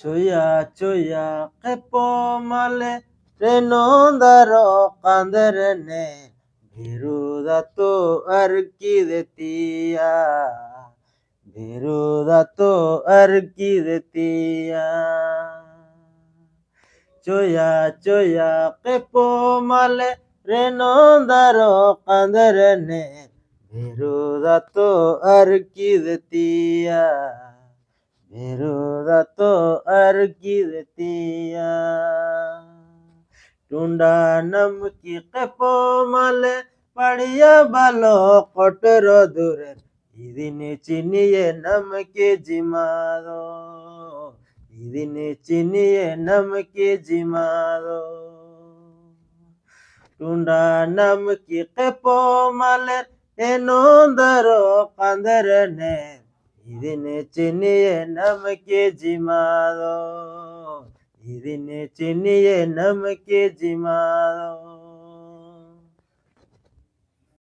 চুয়া চুয়া capo মালে রেনন্দারো কাঁদের নে বিরুদাতো আর কি দেতিয়া বিরুদাতো আর কি দেতিয়া চুয়া চুয়া কেপো মালে রেনন্দারো কাঁদের নে বিরুদাতো আর কি দেতিয়া বিরুদাতো আর কি দেতিয়া টুন্ডা নমকি কেপো মালে পড়িয়া ভালো কটর দূরে ইদিনে চিনিয়ে নমকে জিমাদো ইদিনে চিনিয়ে নমকে জিমাদো টুন্ডা নমকি কেপো মালে এনন্দারো কাঁদর নে ಇದನ್ನೇ ಚಿನ್ನಿಯೇ ನಮಕ್ಕೆ ಜಿಮಾದೋ ಇದನ್ನೇ ಚಿನ್ನಿಯೇ ನಮಕ್ಕೆ ಜಿಮಾದೋ